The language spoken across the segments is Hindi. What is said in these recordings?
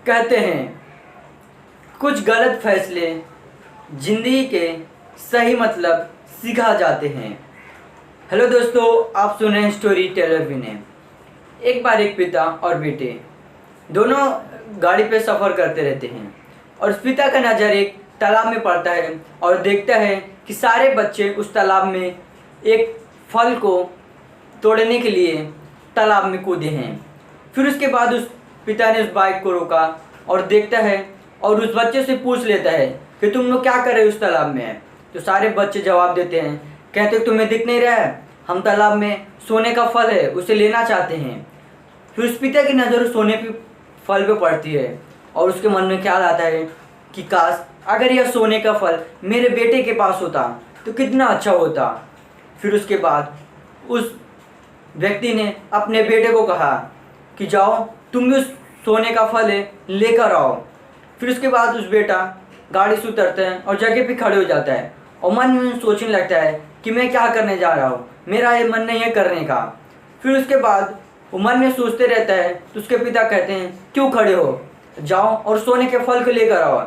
कहते हैं कुछ गलत फैसले जिंदगी के सही मतलब सिखा जाते हैं। हेलो दोस्तों, आप सुन रहे हैं स्टोरी टेलर विनय। एक बार एक पिता और बेटे दोनों गाड़ी पे सफ़र करते रहते हैं और उस पिता का नज़र एक तालाब में पड़ता है और देखता है कि सारे बच्चे उस तालाब में एक फल को तोड़ने के लिए तालाब में कूदे हैं। फिर उसके बाद उस पिता ने उस बाइक को रोका और देखता है और उस बच्चे से पूछ लेता है कि तुम लोग क्या कर रहे हो उस तालाब में। तो सारे बच्चे जवाब देते हैं, कहते तुम्हें दिख नहीं रहा है, हम तालाब में सोने का फल है उसे लेना चाहते हैं। फिर उस पिता की नज़र उस सोने के फल पे पड़ती है और उसके मन में ख्याल आता है कि काश अगर यह सोने का फल मेरे बेटे के पास होता तो कितना अच्छा होता। फिर उसके बाद उस व्यक्ति ने अपने बेटे को कहा कि जाओ तुम भी उस सोने का फल है लेकर आओ। फिर उसके बाद उस बेटा गाड़ी से उतरता है और जगह पे खड़े हो जाता है और मन में सोचने लगता है कि मैं क्या करने जा रहा हूँ, मेरा ये मन नहीं है करने का। फिर उसके बाद वो मन में सोचते रहता है तो उसके पिता कहते हैं क्यों खड़े हो, जाओ और सोने के फल को लेकर आओ।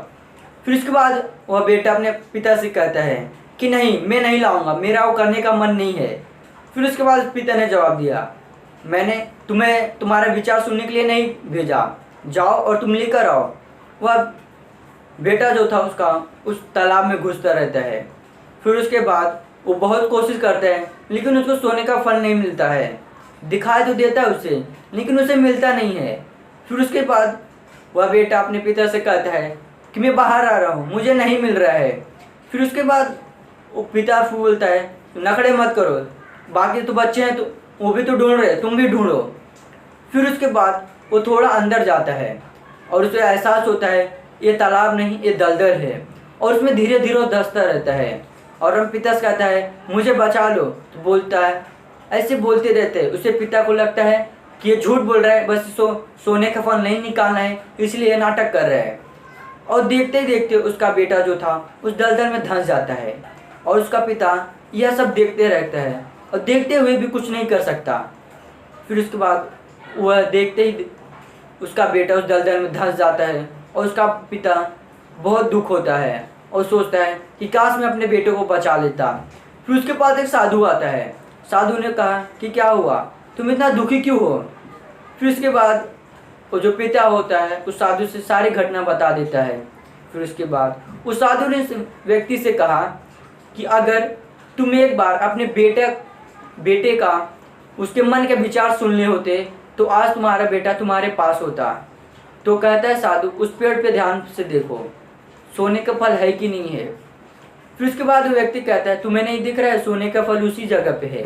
फिर उसके बाद वह बेटा अपने पिता से कहता है कि नहीं, मैं नहीं लाऊंगा, मेरा वो करने का मन नहीं है। फिर उसके बाद पिता ने जवाब दिया, मैंने तुम्हें तुम्हारा विचार सुनने के लिए नहीं भेजा, जाओ और तुम लेकर आओ। वह बेटा जो था उसका उस तालाब में घुसता रहता है। फिर उसके बाद वो बहुत कोशिश करता है लेकिन उसको सोने का फल नहीं मिलता है। दिखाई तो देता है उसे लेकिन उसे मिलता नहीं है। फिर उसके बाद वह बेटा अपने पिता से कहता है कि मैं बाहर आ रहा हूँ, मुझे नहीं मिल रहा है। फिर उसके बाद वो पिता बोलता है नखड़े मत करो, बाकी तो बच्चे हैं तो वो भी तो ढूंढ रहे, तुम भी ढूंढो। फिर उसके बाद वो थोड़ा अंदर जाता है और उसे एहसास होता है ये तालाब नहीं, ये दलदल है और उसमें धीरे धीरे धंसता रहता है। और हम पिता से कहता है मुझे बचा लो, तो बोलता है ऐसे बोलते रहते हैं। उसे पिता को लगता है कि ये झूठ बोल रहा है, बस सोने का फल नहीं निकालना है इसलिए नाटक कर रहा है। और देखते ही देखते उसका बेटा जो था उस दलदल में धंस जाता है और उसका पिता यह सब देखते रहता है और देखते हुए भी कुछ नहीं कर सकता। फिर उसके बाद वह देखते ही उसका बेटा उस दलदल में धंस जाता है और उसका पिता बहुत दुख होता है और सोचता है कि काश मैं अपने बेटे को बचा लेता। फिर उसके पास एक साधु आता है। साधु ने कहा कि क्या हुआ, तुम इतना दुखी क्यों हो। फिर उसके बाद वो जो पिता होता है उस साधु से सारी घटना बता देता है। फिर उसके बाद उस साधु ने उस व्यक्ति से कहा कि अगर तुम एक बार अपने बेटे का उसके मन के विचार सुनने होते तो आज तुम्हारा बेटा तुम्हारे पास होता। तो कहता है साधु उस पेड़ पे ध्यान से देखो, सोने का फल है कि नहीं है। फिर उसके बाद वो व्यक्ति कहता है तुम्हें नहीं दिख रहा है, सोने का फल उसी जगह पे है।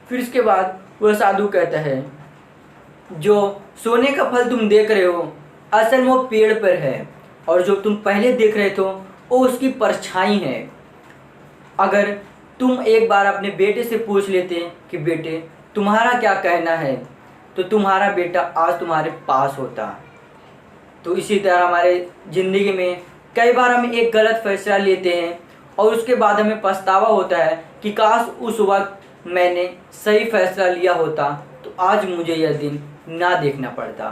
फिर उसके बाद वह साधु कहता है जो सोने का फल तुम देख रहे हो असल में वो पेड़ पर है और जो तुम पहले देख रहे थे वो उसकी परछाई है। अगर तुम एक बार अपने बेटे से पूछ लेते कि बेटे तुम्हारा क्या कहना है तो तुम्हारा बेटा आज तुम्हारे पास होता। तो इसी तरह हमारे ज़िंदगी में कई बार हम एक गलत फैसला लेते हैं और उसके बाद हमें पछतावा होता है कि काश उस वक्त मैंने सही फैसला लिया होता तो आज मुझे यह दिन ना देखना पड़ता।